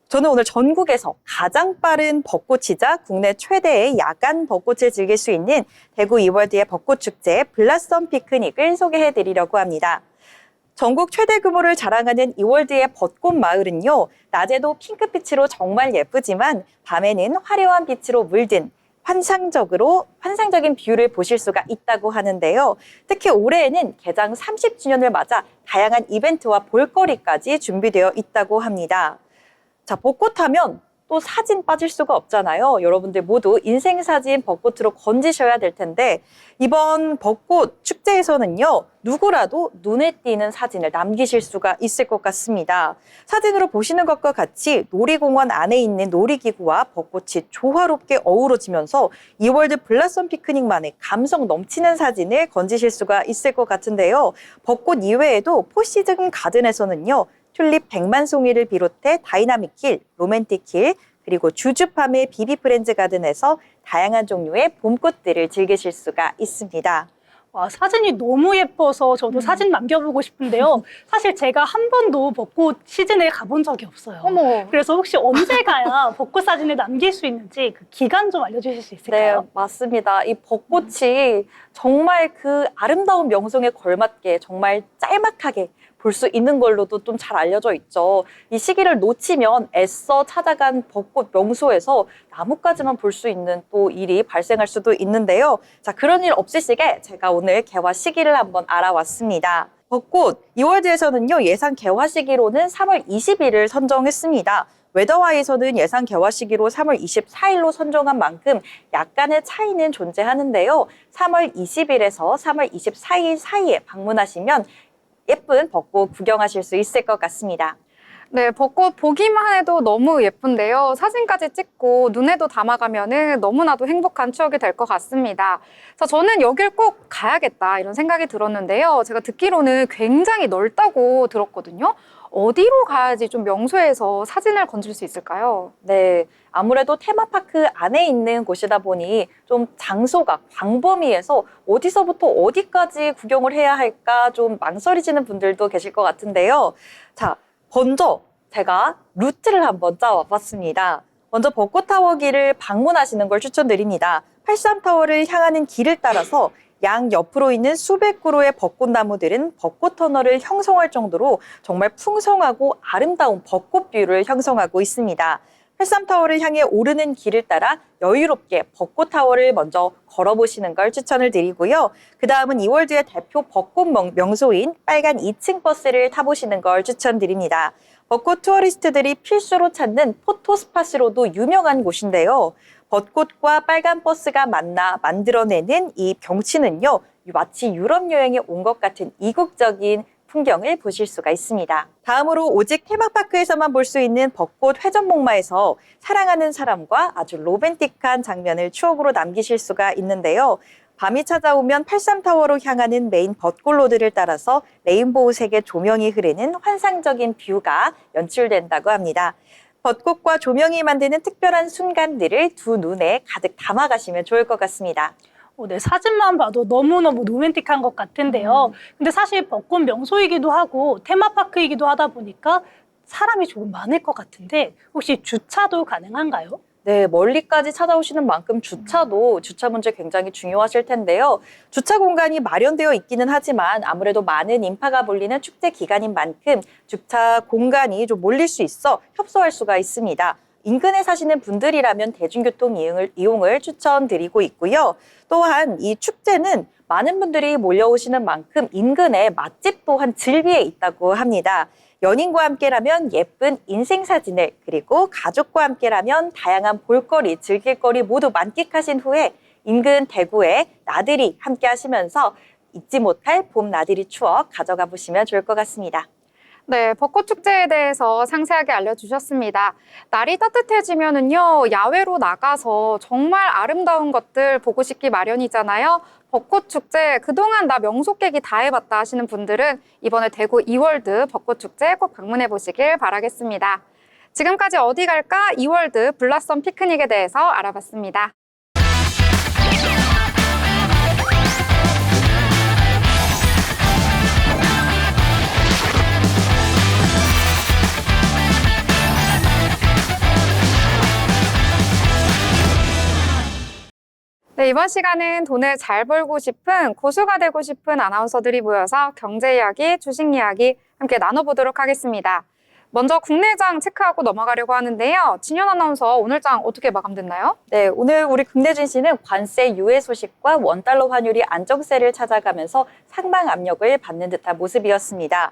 저는 오늘 전국에서 가장 빠른 벚꽃이자 국내 최대의 야간 벚꽃을 즐길 수 있는 대구 이월드의 벚꽃축제 블라썸 피크닉을 소개해드리려고 합니다. 전국 최대 규모를 자랑하는 이월드의 벚꽃 마을은요, 낮에도 핑크빛으로 정말 예쁘지만 밤에는 화려한 빛으로 물든 환상적인 뷰를 보실 수가 있다고 하는데요. 특히 올해에는 개장 30주년을 맞아 다양한 이벤트와 볼거리까지 준비되어 있다고 합니다. 자, 벚꽃 하면 또 사진 빠질 수가 없잖아요. 여러분들 모두 인생사진 벚꽃으로 건지셔야 될 텐데 이번 벚꽃 축제에서는요. 누구라도 눈에 띄는 사진을 남기실 수가 있을 것 같습니다. 사진으로 보시는 것과 같이 놀이공원 안에 있는 놀이기구와 벚꽃이 조화롭게 어우러지면서 이월드 블라썸 피크닉만의 감성 넘치는 사진을 건지실 수가 있을 것 같은데요. 벚꽃 이외에도 포시즌 가든에서는요. 튤립 백만송이를 비롯해 다이나믹 힐, 로맨틱 힐, 그리고 주주팜의 비비프렌즈 가든에서 다양한 종류의 봄꽃들을 즐기실 수가 있습니다. 와, 사진이 너무 예뻐서 저도 사진 남겨보고 싶은데요. 사실 제가 한 번도 벚꽃 시즌에 가본 적이 없어요. 어머. 그래서 혹시 언제 가야 벚꽃 사진을 남길 수 있는지 그 기간 좀 알려주실 수 있을까요? 네, 맞습니다. 이 벚꽃이 정말 그 아름다운 명성에 걸맞게 정말 짤막하게 볼 수 있는 걸로도 좀 잘 알려져 있죠. 이 시기를 놓치면 애써 찾아간 벚꽃 명소에서 나뭇가지만 볼 수 있는 또 일이 발생할 수도 있는데요. 자, 그런 일 없으시게 제가 오늘 개화 시기를 한번 알아왔습니다. 벚꽃, 이월드에서는요, 예상 개화 시기로는 3월 20일을 선정했습니다. 웨더와이에서는 예상 개화 시기로 3월 24일로 선정한 만큼 약간의 차이는 존재하는데요. 3월 20일에서 3월 24일 사이에 방문하시면 예쁜 벚꽃 구경하실 수 있을 것 같습니다. 네, 벚꽃 보기만 해도 너무 예쁜데요. 사진까지 찍고 눈에도 담아가면은 너무나도 행복한 추억이 될 것 같습니다. 자, 저는 여길 꼭 가야겠다 이런 생각이 들었는데요. 제가 듣기로는 굉장히 넓다고 들었거든요. 어디로 가야지 좀 명소에서 사진을 건질 수 있을까요? 네, 아무래도 테마파크 안에 있는 곳이다 보니 좀 장소가 광범위해서 어디서부터 어디까지 구경을 해야 할까 좀 망설이시는 분들도 계실 것 같은데요. 자, 먼저 제가 루트를 한번 짜와봤습니다. 먼저 벚꽃타워 길을 방문하시는 걸 추천드립니다. 83타워를 향하는 길을 따라서 양 옆으로 있는 수백 그루의 벚꽃나무들은 벚꽃 터널을 형성할 정도로 정말 풍성하고 아름다운 벚꽃 뷰를 형성하고 있습니다. 83타워를 향해 오르는 길을 따라 여유롭게 벚꽃타워를 먼저 걸어보시는 걸 추천을 드리고요. 그 다음은 이월드의 대표 벚꽃 명소인 빨간 2층 버스를 타보시는 걸 추천드립니다. 벚꽃 투어리스트들이 필수로 찾는 포토스팟으로도 유명한 곳인데요. 벚꽃과 빨간 버스가 만나 만들어내는 이 경치는요, 마치 유럽 여행에 온 것 같은 이국적인 풍경을 보실 수가 있습니다. 다음으로 오직 테마파크에서만 볼 수 있는 벚꽃 회전목마에서 사랑하는 사람과 아주 로맨틱한 장면을 추억으로 남기실 수가 있는데요. 밤이 찾아오면 83타워로 향하는 메인 벚꽃로드를 따라서 레인보우색의 조명이 흐르는 환상적인 뷰가 연출된다고 합니다. 벚꽃과 조명이 만드는 특별한 순간들을 두 눈에 가득 담아가시면 좋을 것 같습니다. 네, 사진만 봐도 너무너무 로맨틱한 것 같은데요. 근데 사실 벚꽃 명소이기도 하고 테마파크이기도 하다 보니까 사람이 조금 많을 것 같은데 혹시 주차도 가능한가요? 네, 멀리까지 찾아오시는 만큼 주차 문제 굉장히 중요하실 텐데요. 주차 공간이 마련되어 있기는 하지만 아무래도 많은 인파가 몰리는 축제 기간인 만큼 주차 공간이 좀 몰릴 수 있어 협소할 수가 있습니다. 인근에 사시는 분들이라면 대중교통 이용을 추천드리고 있고요. 또한 이 축제는 많은 분들이 몰려오시는 만큼 인근에 맛집 또한 즐비에 있다고 합니다. 연인과 함께라면 예쁜 인생사진을, 그리고 가족과 함께라면 다양한 볼거리, 즐길거리 모두 만끽하신 후에 인근 대구에 나들이 함께 하시면서 잊지 못할 봄 나들이 추억 가져가 보시면 좋을 것 같습니다. 네, 벚꽃 축제에 대해서 상세하게 알려주셨습니다. 날이 따뜻해지면은요, 야외로 나가서 정말 아름다운 것들 보고 싶기 마련이잖아요. 벚꽃 축제, 그동안 나 명소깨기 다 해봤다 하시는 분들은 이번에 대구 이월드 벚꽃 축제 꼭 방문해 보시길 바라겠습니다. 지금까지 어디 갈까? 이월드 블라썸 피크닉에 대해서 알아봤습니다. 네, 이번 시간은 돈을 잘 벌고 싶은 고수가 되고 싶은 아나운서들이 모여서 경제 이야기, 주식 이야기 함께 나눠보도록 하겠습니다. 먼저 국내장 체크하고 넘어가려고 하는데요. 진현 아나운서 오늘 장 어떻게 마감됐나요? 네, 오늘 우리 국내 증시는 관세 유예 소식과 원달러 환율이 안정세를 찾아가면서 상방 압력을 받는 듯한 모습이었습니다.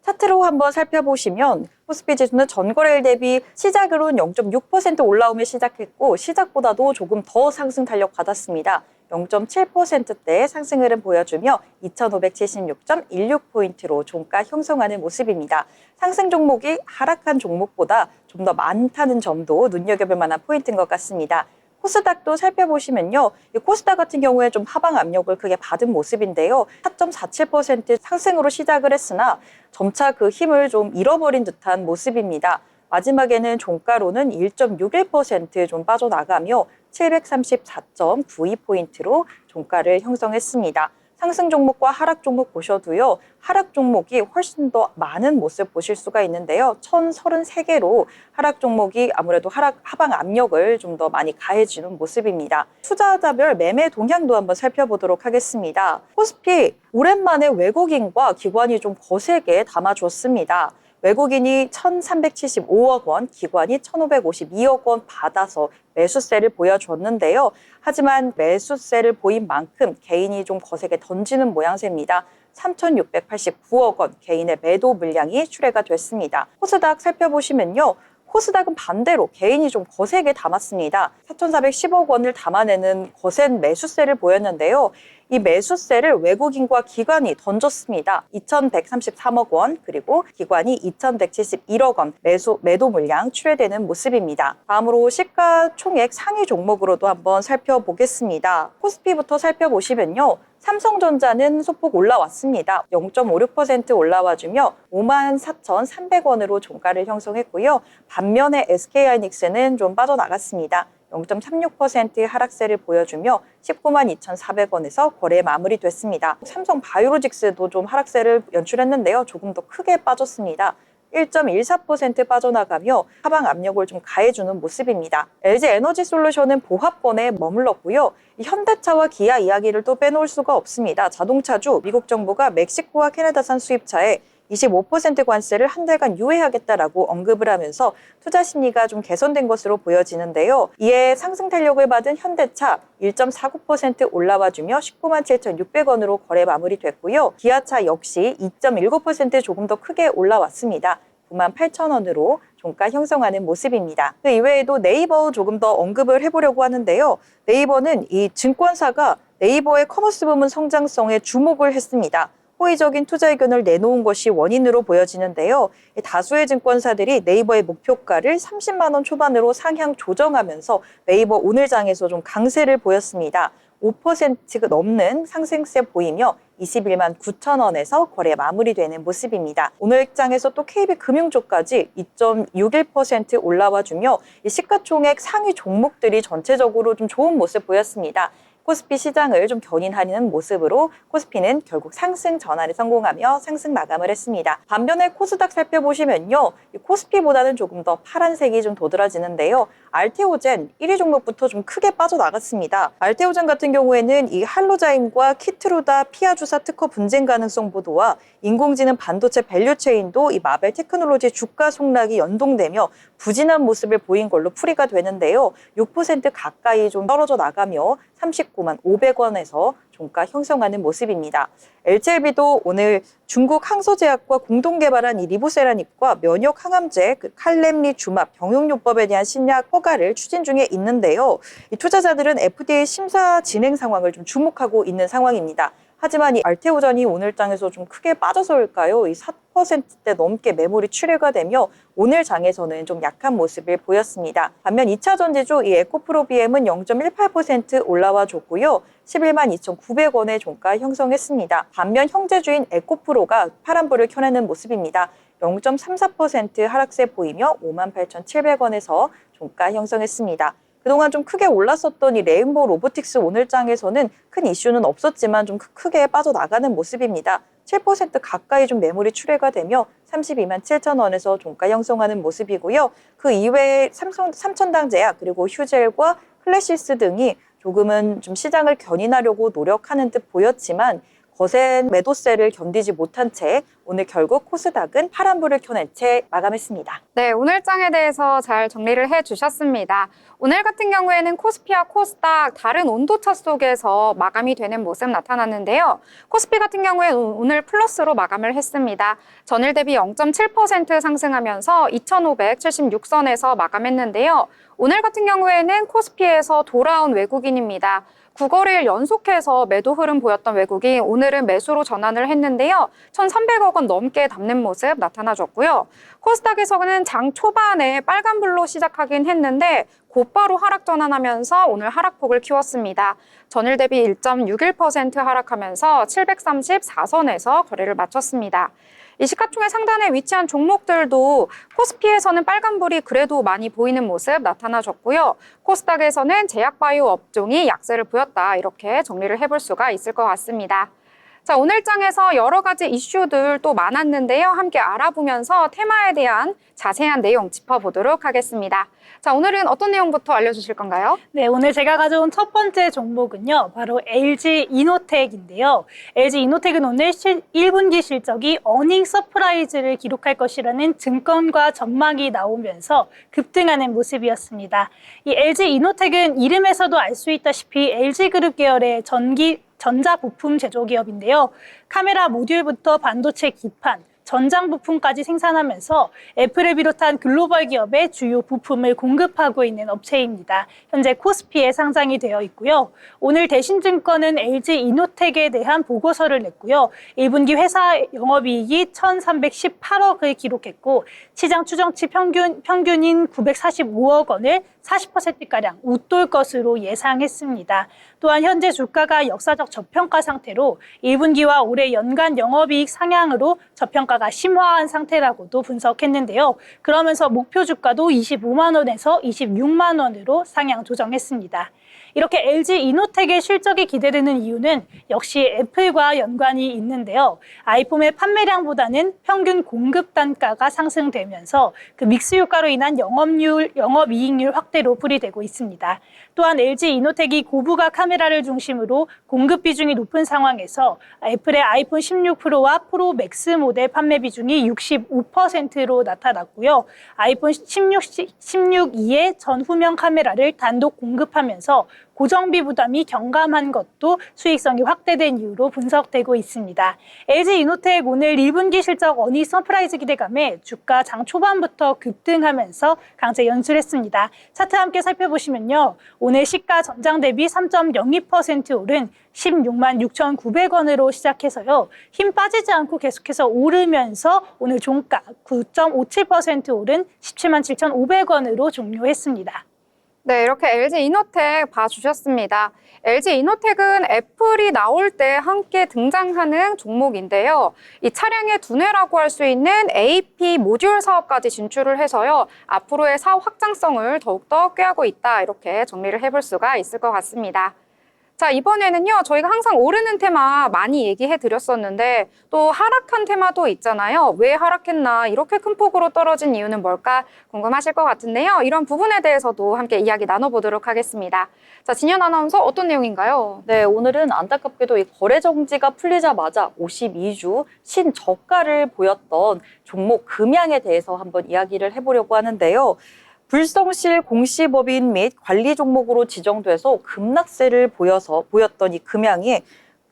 차트로 한번 살펴보시면 코스피 지수는 전거래일 대비 시작으로는 0.6% 올라오며 시작했고 시작보다도 조금 더 상승 탄력 받았습니다. 0.7%대의 상승 흐름 보여주며 2,576.16포인트로 종가 형성하는 모습입니다. 상승 종목이 하락한 종목보다 좀 더 많다는 점도 눈여겨볼 만한 포인트인 것 같습니다. 코스닥도 살펴보시면요. 이 코스닥 같은 경우에 좀 하방 압력을 크게 받은 모습인데요. 4.47% 상승으로 시작을 했으나 점차 그 힘을 좀 잃어버린 듯한 모습입니다. 마지막에는 종가로는 1.61% 좀 빠져나가며 734.92포인트로 종가를 형성했습니다. 상승 종목과 하락 종목 보셔도요. 하락 종목이 훨씬 더 많은 모습 보실 수가 있는데요. 1,033개로 하락 종목이 아무래도 하방 압력을 좀 더 많이 가해주는 모습입니다. 투자자별 매매 동향도 한번 살펴보도록 하겠습니다. 코스피 오랜만에 외국인과 기관이 좀 거세게 담아줬습니다. 외국인이 1,375억 원, 기관이 1,552억 원 받아서 매수세를 보여줬는데요. 하지만 매수세를 보인 만큼 개인이 좀 거세게 던지는 모양새입니다. 3,689억 원 개인의 매도 물량이 출회가 됐습니다. 코스닥 살펴보시면요. 코스닥은 반대로 개인이 좀 거세게 담았습니다. 4,410억 원을 담아내는 거센 매수세를 보였는데요. 이 매수세를 외국인과 기관이 던졌습니다. 2,133억 원, 그리고 기관이 2,171억 원 매도 물량 출회되는 모습입니다. 다음으로 시가총액 상위 종목으로도 한번 살펴보겠습니다. 코스피부터 살펴보시면요. 삼성전자는 소폭 올라왔습니다. 0.56% 올라와주며 54,300원으로 종가를 형성했고요. 반면에 SK하이닉스는 좀 빠져나갔습니다. 0.36% 하락세를 보여주며 192,400원에서 거래 마무리됐습니다. 삼성 바이오로직스도 좀 하락세를 연출했는데요. 조금 더 크게 빠졌습니다. 1.14% 빠져나가며 하방 압력을 좀 가해주는 모습입니다. LG 에너지솔루션은 보합권에 머물렀고요. 현대차와 기아 이야기를 또 빼놓을 수가 없습니다. 자동차주 미국 정부가 멕시코와 캐나다산 수입차에 25% 관세를 한 달간 유예하겠다라고 언급을 하면서 투자 심리가 좀 개선된 것으로 보여지는데요. 이에 상승 탄력을 받은 현대차 1.49% 올라와주며 197,600원으로 거래 마무리됐고요. 기아차 역시 2.19% 조금 더 크게 올라왔습니다. 98,000원으로 종가 형성하는 모습입니다. 그 이외에도 네이버 조금 더 언급을 해보려고 하는데요. 네이버는 이 증권사가 네이버의 커머스 부문 성장성에 주목을 했습니다. 호의적인 투자 의견을 내놓은 것이 원인으로 보여지는데요. 다수의 증권사들이 네이버의 목표가를 30만 원 초반으로 상향 조정하면서 네이버 오늘장에서 좀 강세를 보였습니다. 5% 넘는 상승세 보이며 21만 9천 원에서 거래 마무리되는 모습입니다. 오늘장에서 또 KB금융주까지 2.61% 올라와주며 시가총액 상위 종목들이 전체적으로 좀 좋은 모습 보였습니다. 코스피 시장을 좀 견인하는 모습으로 코스피는 결국 상승 전환에 성공하며 상승 마감을 했습니다. 반면에 코스닥 살펴보시면요. 코스피보다는 조금 더 파란색이 좀 도드라지는데요. 알테오젠 1위 종목부터 좀 크게 빠져나갔습니다. 알테오젠 같은 경우에는 이 할로자임과 키트루다 피아주사 특허 분쟁 가능성 보도와 인공지능 반도체 밸류체인도 이 마벨 테크놀로지 주가 속락이 연동되며 부진한 모습을 보인 걸로 풀이가 되는데요. 6% 가까이 좀 떨어져 나가며 39만 500원에서 종가 형성하는 모습입니다. LG엘비도 오늘 중국 항소제약과 공동 개발한 이 리보세라닙과 면역 항암제 칼렘리주맙 병용요법에 대한 신약 허가를 추진 중에 있는데요. 이 투자자들은 FDA 심사 진행 상황을 좀 주목하고 있는 상황입니다. 하지만 이 알테오전이 오늘장에서 좀 크게 빠져서일까요? 이 4%대 넘게 매물이 출회가 되며 오늘 장에서는 좀 약한 모습을 보였습니다. 반면 2차 전지주 이 에코프로비엠은 0.18% 올라와 줬고요. 11만 2,900원의 종가 형성했습니다. 반면 형제주인 에코프로가 파란불을 켜내는 모습입니다. 0.34% 하락세 보이며 58,700원에서 종가 형성했습니다. 그동안 좀 크게 올랐었던 이 레인보우 로보틱스 오늘장에서는 큰 이슈는 없었지만 좀 크게 빠져나가는 모습입니다. 7% 가까이 좀 매물이 출회가 되며 32만 7천 원에서 종가 형성하는 모습이고요. 그 이외에 삼천당제약 그리고 휴젤과 클래시스 등이 조금은 좀 시장을 견인하려고 노력하는 듯 보였지만 거센 매도세를 견디지 못한 채 오늘 결국 코스닥은 파란불을 켜낸 채 마감했습니다. 네, 오늘장에 대해서 잘 정리를 해주셨습니다. 오늘 같은 경우에는 코스피와 코스닥 다른 온도차 속에서 마감이 되는 모습 나타났는데요. 코스피 같은 경우에 오늘 플러스로 마감을 했습니다. 전일 대비 0.7% 상승하면서 2,576선에서 마감했는데요. 오늘 같은 경우에는 코스피에서 돌아온 외국인입니다. 9거래일 연속해서 매도 흐름 보였던 외국이 오늘은 매수로 전환을 했는데요. 1,300억 원 넘게 담는 모습 나타나줬고요. 코스닥에서는 장 초반에 빨간불로 시작하긴 했는데 곧바로 하락 전환하면서 오늘 하락폭을 키웠습니다. 전일 대비 1.61% 하락하면서 734선에서 거래를 마쳤습니다. 이 시가총액 상단에 위치한 종목들도 코스피에서는 빨간불이 그래도 많이 보이는 모습 나타나줬고요. 코스닥에서는 제약바이오 업종이 약세를 보였다. 이렇게 정리를 해볼 수가 있을 것 같습니다. 자, 오늘장에서 여러 가지 이슈들 또 많았는데요. 함께 알아보면서 테마에 대한 자세한 내용 짚어보도록 하겠습니다. 자, 오늘은 어떤 내용부터 알려주실 건가요? 네, 오늘 제가 가져온 첫 번째 종목은요, 바로 LG이노텍인데요. LG이노텍은 오늘 1분기 실적이 어닝 서프라이즈를 기록할 것이라는 증권가 전망이 나오면서 급등하는 모습이었습니다. 이 LG이노텍은 이름에서도 알 수 있다시피 LG그룹 계열의 전자 부품 제조 기업인데요. 카메라 모듈부터 반도체 기판, 전장 부품까지 생산하면서 애플을 비롯한 글로벌 기업의 주요 부품을 공급하고 있는 업체입니다. 현재 코스피에 상장이 되어 있고요. 오늘 대신증권은 LG이노텍에 대한 보고서를 냈고요. 1분기 회사 영업이익이 1,318억을 기록했고 시장 추정치 평균인 945억 원을 40%가량 웃돌 것으로 예상했습니다. 또한 현재 주가가 역사적 저평가 상태로 1분기와 올해 연간 영업이익 상향으로 저평가가 심화한 상태라고도 분석했는데요. 그러면서 목표 주가도 25만 원에서 26만 원으로 상향 조정했습니다. 이렇게 LG이노텍의 실적이 기대되는 이유는 역시 애플과 연관이 있는데요. 아이폰의 판매량보다는 평균 공급 단가가 상승되면서 그 믹스 효과로 인한 영업이익률 확대로 풀이되고 있습니다. 또한 LG이노텍이 고부가 카메라를 중심으로 공급 비중이 높은 상황에서 애플의 아이폰 16 프로와 프로 맥스 모델 판매 판매 비중이 65%로 나타났고요. 아이폰 16E의 전후면 카메라를 단독 공급하면서 고정비 부담이 경감한 것도 수익성이 확대된 이유로 분석되고 있습니다. LG이노텍 오늘 1분기 실적 어니 서프라이즈 기대감에 주가 장 초반부터 급등하면서 강세 연출했습니다. 차트 함께 살펴보시면요. 오늘 시가 전장 대비 3.02% 오른 16만 6,900원으로 시작해서요. 힘 빠지지 않고 계속해서 오르면서 오늘 종가 9.57% 오른 17만 7,500원으로 종료했습니다. 네, 이렇게 LG이노텍 봐주셨습니다. LG이노텍은 애플이 나올 때 함께 등장하는 종목인데요. 이 차량의 두뇌라고 할 수 있는 AP 모듈 사업까지 진출을 해서요. 앞으로의 사업 확장성을 더욱더 꾀하고 있다. 이렇게 정리를 해볼 수가 있을 것 같습니다. 자, 이번에는요, 저희가 항상 오르는 테마 많이 얘기해 드렸었는데 또 하락한 테마도 있잖아요. 왜 하락했나, 이렇게 큰 폭으로 떨어진 이유는 뭘까 궁금하실 것 같은데요. 이런 부분에 대해서도 함께 이야기 나눠보도록 하겠습니다. 자, 진현 아나운서 어떤 내용인가요? 네, 오늘은 안타깝게도 이 거래 정지가 풀리자마자 52주 신저가를 보였던 종목 금양에 대해서 한번 이야기를 해보려고 하는데요. 불성실 공시법인 및 관리 종목으로 지정돼서 급락세를 보였던 이 금양이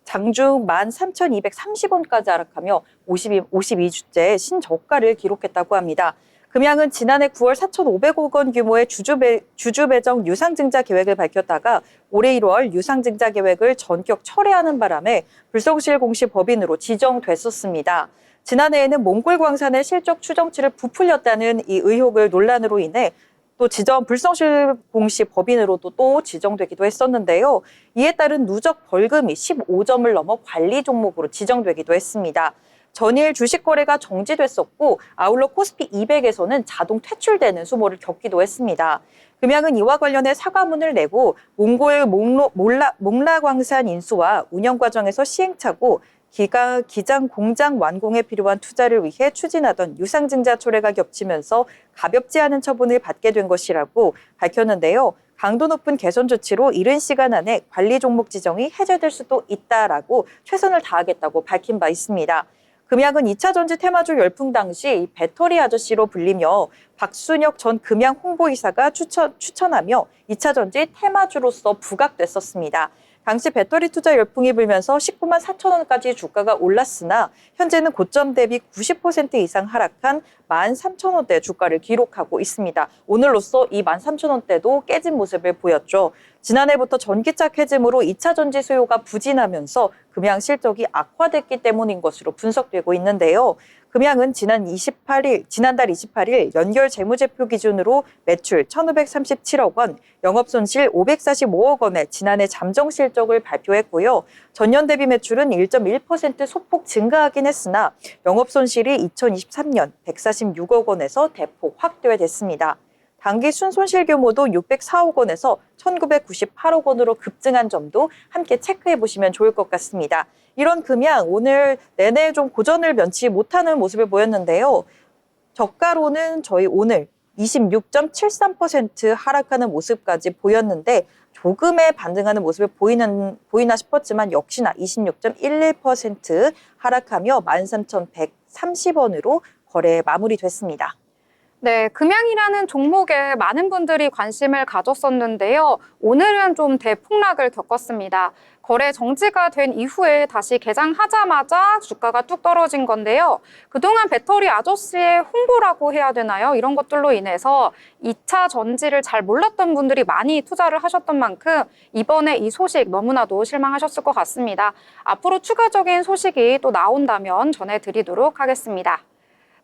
장중 13,230원까지 하락하며 52주째 신저가를 기록했다고 합니다. 금양은 지난해 9월 4,500억 원 규모의 주주 배정 유상증자 계획을 밝혔다가 올해 1월 유상증자 계획을 전격 철회하는 바람에 불성실 공시법인으로 지정됐었습니다. 지난해에는 몽골광산의 실적 추정치를 부풀렸다는 이 의혹을 논란으로 인해 또 불성실 공시 법인으로도 또 지정되기도 했었는데요. 이에 따른 누적 벌금이 15점을 넘어 관리 종목으로 지정되기도 했습니다. 전일 주식 거래가 정지됐었고 아울러 코스피 200에서는 자동 퇴출되는 수모를 겪기도 했습니다. 금양은 이와 관련해 사과문을 내고 몽골 몽라광산 인수와 운영 과정에서 시행착오, 기장 공장 완공에 필요한 투자를 위해 추진하던 유상증자 초래가 겹치면서 가볍지 않은 처분을 받게 된 것이라고 밝혔는데요. 강도 높은 개선 조치로 이른 시간 안에 관리 종목 지정이 해제될 수도 있다라고 최선을 다하겠다고 밝힌 바 있습니다. 금양은 2차 전지 테마주 열풍 당시 배터리 아저씨로 불리며 박순혁 전 금양 홍보이사가 추천하며 2차 전지 테마주로서 부각됐었습니다. 당시 배터리 투자 열풍이 불면서 19만 4천 원까지 주가가 올랐으나 현재는 고점 대비 90% 이상 하락한 13,000원대 주가를 기록하고 있습니다. 오늘로써 이 13,000원대도 깨진 모습을 보였죠. 지난해부터 전기차 캐즘으로 2차 전지 수요가 부진하면서 금양 실적이 악화됐기 때문인 것으로 분석되고 있는데요. 금양은 지난달 28일 연결 재무제표 기준으로 매출 1,537억 원, 영업손실 545억 원의 지난해 잠정 실적을 발표했고요. 전년 대비 매출은 1.1% 소폭 증가하긴 했으나 영업손실이 2023년 146억 원에서 대폭 확대됐습니다. 당기 순손실 규모도 604억 원에서 1,998억 원으로 급증한 점도 함께 체크해 보시면 좋을 것 같습니다. 이런 금양 오늘 내내 좀 고전을 면치 못하는 모습을 보였는데요. 저가로는 저희 오늘 26.73% 하락하는 모습까지 보였는데 조금의 반등하는 모습을 보이나 싶었지만 역시나 26.11% 하락하며 13,130원으로 거래 마무리됐습니다. 네, 금양이라는 종목에 많은 분들이 관심을 가졌었는데요. 오늘은 좀 대폭락을 겪었습니다. 거래 정지가 된 이후에 다시 개장하자마자 주가가 뚝 떨어진 건데요. 그동안 배터리 아저씨의 홍보라고 해야 되나요? 이런 것들로 인해서 2차 전지를 잘 몰랐던 분들이 많이 투자를 하셨던 만큼 이번에 이 소식 너무나도 실망하셨을 것 같습니다. 앞으로 추가적인 소식이 또 나온다면 전해드리도록 하겠습니다.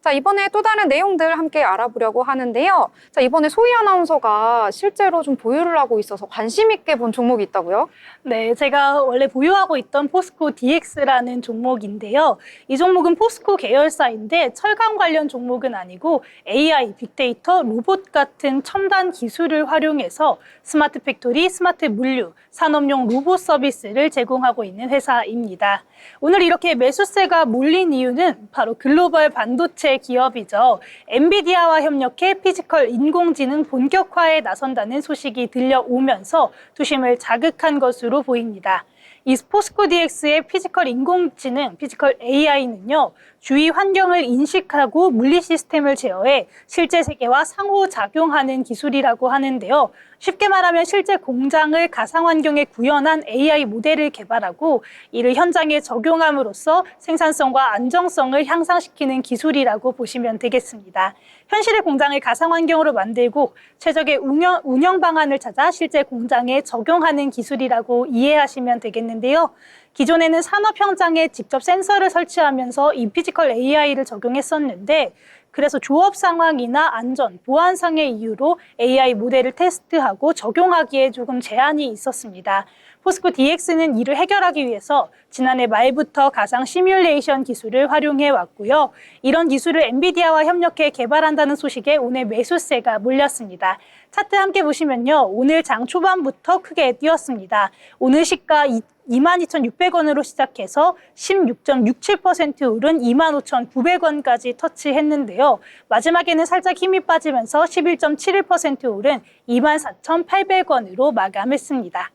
자, 이번에 또 다른 내용들 함께 알아보려고 하는데요. 자, 이번에 소희 아나운서가 실제로 좀 보유를 하고 있어서 관심 있게 본 종목이 있다고요? 네, 제가 원래 보유하고 있던 포스코 DX라는 종목인데요. 이 종목은 포스코 계열사인데 철강 관련 종목은 아니고 AI, 빅데이터, 로봇 같은 첨단 기술을 활용해서 스마트 팩토리, 스마트 물류, 산업용 로봇 서비스를 제공하고 있는 회사입니다. 오늘 이렇게 매수세가 몰린 이유는 바로 글로벌 반도체 기업이죠. 엔비디아와 협력해 피지컬 인공지능 본격화에 나선다는 소식이 들려오면서 투심을 자극한 것으로 보입니다. 이 포스코 DX의 피지컬 인공지능, 피지컬 AI는요, 주위 환경을 인식하고 물리 시스템을 제어해 실제 세계와 상호작용하는 기술이라고 하는데요. 쉽게 말하면 실제 공장을 가상환경에 구현한 AI 모델을 개발하고 이를 현장에 적용함으로써 생산성과 안정성을 향상시키는 기술이라고 보시면 되겠습니다. 현실의 공장을 가상환경으로 만들고 최적의 운영 방안을 찾아 실제 공장에 적용하는 기술이라고 이해하시면 되겠는데요. 기존에는 산업 현장에 직접 센서를 설치하면서 이 피지컬 AI를 적용했었는데 그래서 조업 상황이나 안전, 보안상의 이유로 AI 모델을 테스트하고 적용하기에 조금 제한이 있었습니다. 포스코 DX는 이를 해결하기 위해서 지난해 말부터 가상 시뮬레이션 기술을 활용해 왔고요. 이런 기술을 엔비디아와 협력해 개발한다는 소식에 오늘 매수세가 몰렸습니다. 차트 함께 보시면요. 오늘 장 초반부터 크게 뛰었습니다. 오늘 시가 22,600원으로 시작해서 16.67% 오른 25,900원까지 터치했는데요. 마지막에는 살짝 힘이 빠지면서 11.71% 오른 24,800원으로 마감했습니다.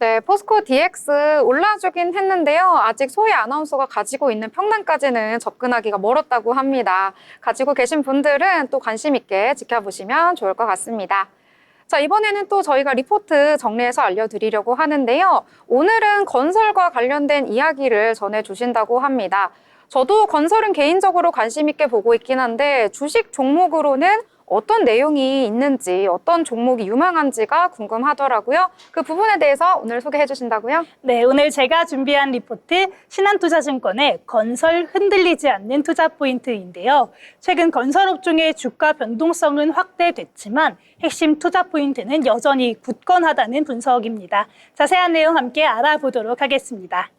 네, 포스코 DX 올라주긴 했는데요. 아직 소희 아나운서가 가지고 있는 평단까지는 접근하기가 멀었다고 합니다. 가지고 계신 분들은 또 관심 있게 지켜보시면 좋을 것 같습니다. 자, 이번에는 또 저희가 리포트 정리해서 알려드리려고 하는데요. 오늘은 건설과 관련된 이야기를 전해주신다고 합니다. 저도 건설은 개인적으로 관심 있게 보고 있긴 한데 주식 종목으로는 어떤 내용이 있는지, 어떤 종목이 유망한지가 궁금하더라고요. 그 부분에 대해서 오늘 소개해 주신다고요? 네, 오늘 제가 준비한 리포트 신한투자증권의 건설 흔들리지 않는 투자 포인트인데요. 최근 건설업종의 주가 변동성은 확대됐지만 핵심 투자 포인트는 여전히 굳건하다는 분석입니다. 자세한 내용 함께 알아보도록 하겠습니다.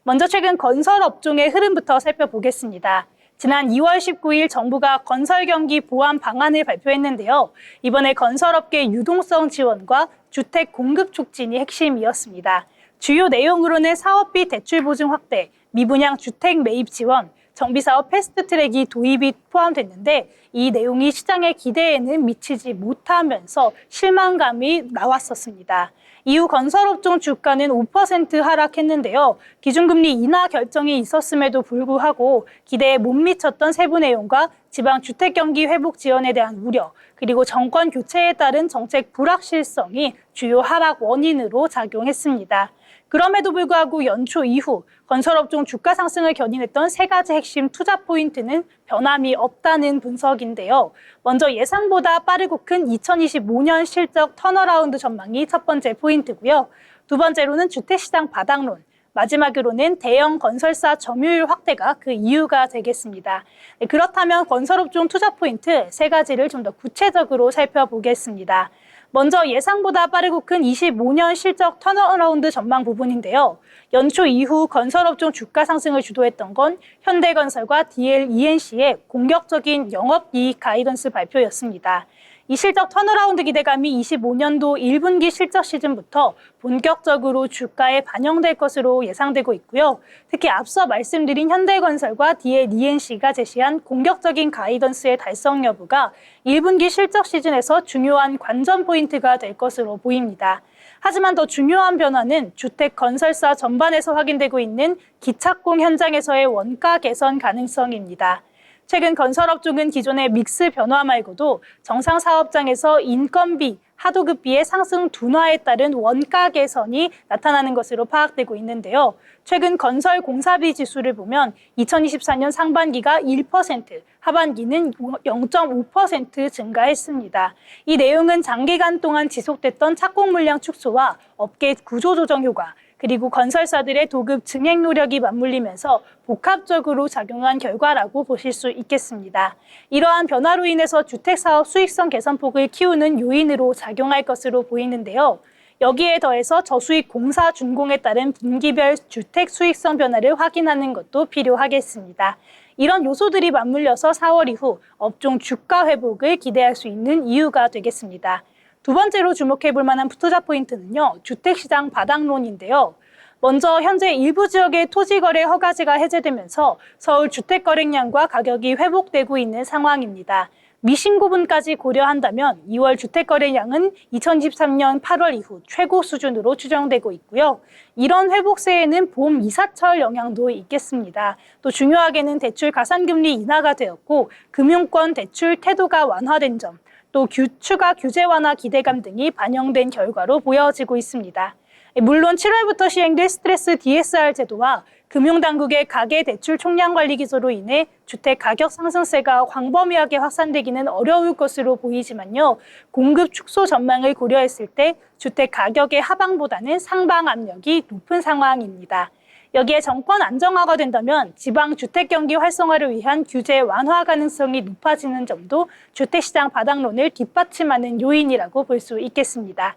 먼저 최근 건설업종의 흐름부터 살펴보겠습니다. 지난 2월 19일 정부가 건설 경기 보완 방안을 발표했는데요. 이번에 건설업계 유동성 지원과 주택 공급 촉진이 핵심이었습니다. 주요 내용으로는 사업비 대출 보증 확대, 미분양 주택 매입 지원, 정비사업 패스트트랙이 도입이 포함됐는데 이 내용이 시장의 기대에는 미치지 못하면서 실망감이 나왔었습니다. 이후 건설업종 주가는 5% 하락했는데요. 기준금리 인하 결정이 있었음에도 불구하고 기대에 못 미쳤던 세부 내용과 지방 주택 경기 회복 지연에 대한 우려, 그리고 정권 교체에 따른 정책 불확실성이 주요 하락 원인으로 작용했습니다. 그럼에도 불구하고 연초 이후 건설업종 주가 상승을 견인했던 세 가지 핵심 투자 포인트는 변함이 없다는 분석인데요. 먼저 예상보다 빠르고 큰 2025년 실적 턴어라운드 전망이 첫 번째 포인트고요. 두 번째로는 주택시장 바닥론, 마지막으로는 대형 건설사 점유율 확대가 그 이유가 되겠습니다. 네, 그렇다면 건설업종 투자 포인트 세 가지를 좀 더 구체적으로 살펴보겠습니다. 먼저 예상보다 빠르고 큰 25년 실적 턴어라운드 전망 부분인데요. 연초 이후 건설업종 주가 상승을 주도했던 건 현대건설과 DL-ENC의 공격적인 영업이익 가이던스 발표였습니다. 이 실적 턴어라운드 기대감이 25년도 1분기 실적 시즌부터 본격적으로 주가에 반영될 것으로 예상되고 있고요. 특히 앞서 말씀드린 현대건설과 DL-ENC가 제시한 공격적인 가이던스의 달성 여부가 1분기 실적 시즌에서 중요한 관전 포인트가 될 것으로 보입니다. 하지만 더 중요한 변화는 주택 건설사 전반에서 확인되고 있는 기착공 현장에서의 원가 개선 가능성입니다. 최근 건설업종은 기존의 믹스 변화 말고도 정상 사업장에서 인건비, 하도급비의 상승 둔화에 따른 원가 개선이 나타나는 것으로 파악되고 있는데요. 최근 건설 공사비 지수를 보면 2024년 상반기가 1%, 하반기는 0.5% 증가했습니다. 이 내용은 장기간 동안 지속됐던 착공 물량 축소와 업계 구조 조정 효과, 그리고 건설사들의 도급 증액 노력이 맞물리면서 복합적으로 작용한 결과라고 보실 수 있겠습니다. 이러한 변화로 인해서 주택사업 수익성 개선폭을 키우는 요인으로 작용할 것으로 보이는데요. 여기에 더해서 저수익 공사 준공에 따른 분기별 주택 수익성 변화를 확인하는 것도 필요하겠습니다. 이런 요소들이 맞물려서 4월 이후 업종 주가 회복을 기대할 수 있는 이유가 되겠습니다. 두 번째로 주목해 볼 만한 투자 포인트는요, 주택시장 바닥론인데요. 먼저 현재 일부 지역의 토지거래 허가제가 해제되면서 서울 주택 거래량과 가격이 회복되고 있는 상황입니다. 미신고분까지 고려한다면 2월 주택거래량은 2023년 8월 이후 최고 수준으로 추정되고 있고요. 이런 회복세에는 봄 이사철 영향도 있겠습니다. 또 중요하게는 대출 가산금리 인하가 되었고 금융권 대출 태도가 완화된 점, 또 추가 규제 완화 기대감 등이 반영된 결과로 보여지고 있습니다. 물론 7월부터 시행될 스트레스 DSR 제도와 금융당국의 가계대출 총량관리 기조로 인해 주택 가격 상승세가 광범위하게 확산되기는 어려울 것으로 보이지만요. 공급 축소 전망을 고려했을 때 주택 가격의 하방보다는 상방 압력이 높은 상황입니다. 여기에 정권 안정화가 된다면 지방 주택 경기 활성화를 위한 규제 완화 가능성이 높아지는 점도 주택시장 바닥론을 뒷받침하는 요인이라고 볼 수 있겠습니다.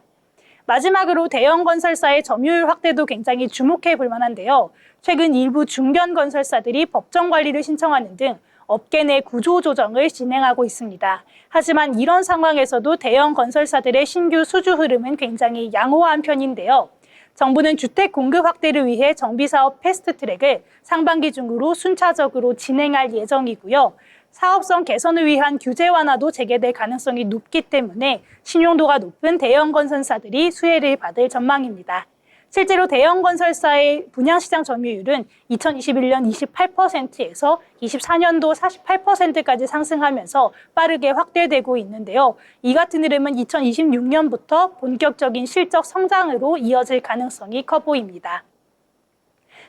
마지막으로 대형 건설사의 점유율 확대도 굉장히 주목해 볼 만한데요. 최근 일부 중견 건설사들이 법정 관리를 신청하는 등 업계 내 구조 조정을 진행하고 있습니다. 하지만 이런 상황에서도 대형 건설사들의 신규 수주 흐름은 굉장히 양호한 편인데요. 정부는 주택 공급 확대를 위해 정비사업 패스트트랙을 상반기 중으로 순차적으로 진행할 예정이고요. 사업성 개선을 위한 규제 완화도 재개될 가능성이 높기 때문에 신용도가 높은 대형 건설사들이 수혜를 받을 전망입니다. 실제로 대형 건설사의 분양시장 점유율은 2021년 28%에서 24년도 48%까지 상승하면서 빠르게 확대되고 있는데요. 이 같은 흐름은 2026년부터 본격적인 실적 성장으로 이어질 가능성이 커 보입니다.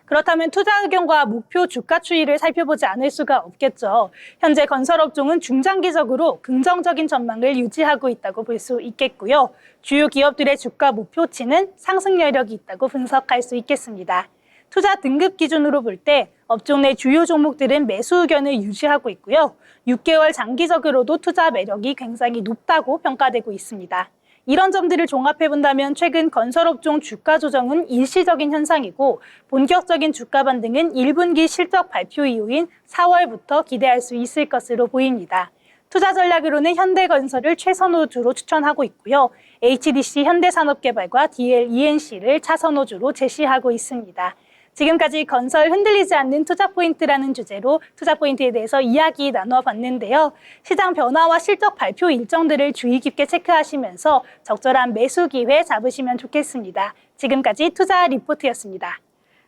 그렇다면 투자 의견과 목표 주가 추이를 살펴보지 않을 수가 없겠죠. 현재 건설업종은 중장기적으로 긍정적인 전망을 유지하고 있다고 볼 수 있겠고요. 주요 기업들의 주가 목표치는 상승 여력이 있다고 분석할 수 있겠습니다. 투자 등급 기준으로 볼 때 업종 내 주요 종목들은 매수 의견을 유지하고 있고요. 6개월 장기적으로도 투자 매력이 굉장히 높다고 평가되고 있습니다. 이런 점들을 종합해 본다면 최근 건설업종 주가 조정은 일시적인 현상이고 본격적인 주가 반등은 1분기 실적 발표 이후인 4월부터 기대할 수 있을 것으로 보입니다. 투자 전략으로는 현대건설을 최선호주로 추천하고 있고요. HDC 현대산업개발과 DL-ENC를 차선호주로 제시하고 있습니다. 지금까지 건설 흔들리지 않는 투자 포인트라는 주제로 투자 포인트에 대해서 이야기 나눠봤는데요. 시장 변화와 실적 발표 일정들을 주의 깊게 체크하시면서 적절한 매수 기회 잡으시면 좋겠습니다. 지금까지 투자 리포트였습니다.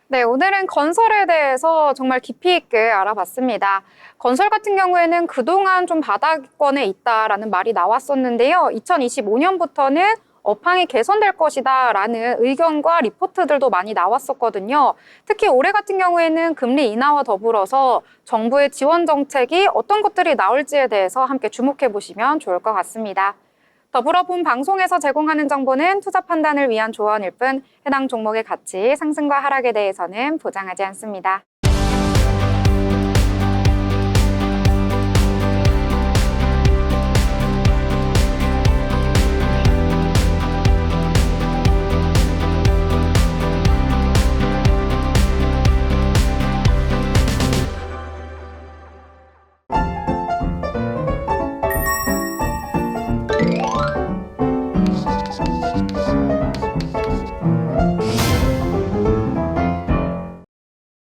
네, 오늘은 건설에 대해서 정말 깊이 있게 알아봤습니다. 건설 같은 경우에는 그동안 좀 바닥권에 있다라는 말이 나왔었는데요. 2025년부터는 업황이 개선될 것이다 라는 의견과 리포트들도 많이 나왔었거든요. 특히 올해 같은 경우에는 금리 인하와 더불어서 정부의 지원 정책이 어떤 것들이 나올지에 대해서 함께 주목해 보시면 좋을 것 같습니다. 더불어 본 방송에서 제공하는 정보는 투자 판단을 위한 조언일 뿐 해당 종목의 가치, 상승과 하락에 대해서는 보장하지 않습니다.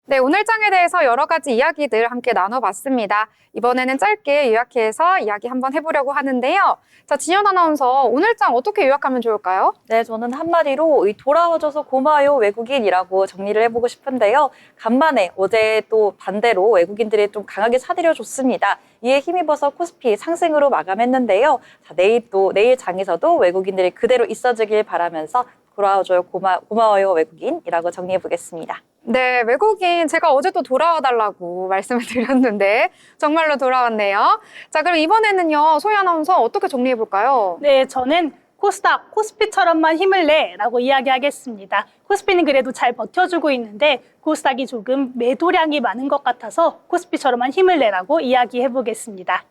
네, 오늘 장에 대해서 여러 가지 이야기들 함께 나눠봤습니다. 이번에는 짧게 요약해서 이야기 한번 해보려고 하는데요. 자, 진현 아나운서, 오늘 장 어떻게 요약하면 좋을까요? 네, 저는 한마디로 돌아와줘서 고마워요 외국인이라고 정리를 해보고 싶은데요. 간만에 어제 또 반대로 외국인들이 좀 강하게 사들여줬습니다. 이에 힘입어서 코스피 상승으로 마감했는데요. 자, 내일 장에서도 외국인들이 그대로 있어주길 바라면서 돌아와줘요 고마워요 외국인이라고 정리해 보겠습니다. 네, 외국인 제가 어제 또 돌아와달라고 말씀을 드렸는데 정말로 돌아왔네요. 자, 그럼 이번에는요, 소희 아나운서 어떻게 정리해볼까요? 네, 저는 코스닥, 코스피처럼만 힘을 내라고 이야기하겠습니다. 코스피는 그래도 잘 버텨주고 있는데 코스닥이 조금 매도량이 많은 것 같아서 코스피처럼만 힘을 내라고 이야기해보겠습니다.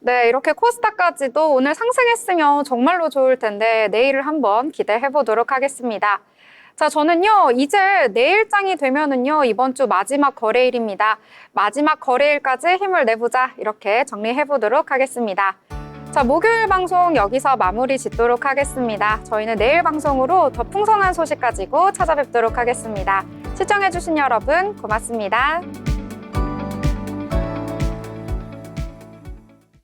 네, 이렇게 코스닥까지도 오늘 상승했으면 정말로 좋을 텐데 내일을 한번 기대해 보도록 하겠습니다. 자, 저는요, 이제 내일장이 되면은요, 이번 주 마지막 거래일입니다. 마지막 거래일까지 힘을 내보자, 이렇게 정리해 보도록 하겠습니다. 자, 목요일 방송 여기서 마무리 짓도록 하겠습니다. 저희는 내일 방송으로 더 풍성한 소식 가지고 찾아뵙도록 하겠습니다. 시청해주신 여러분, 고맙습니다.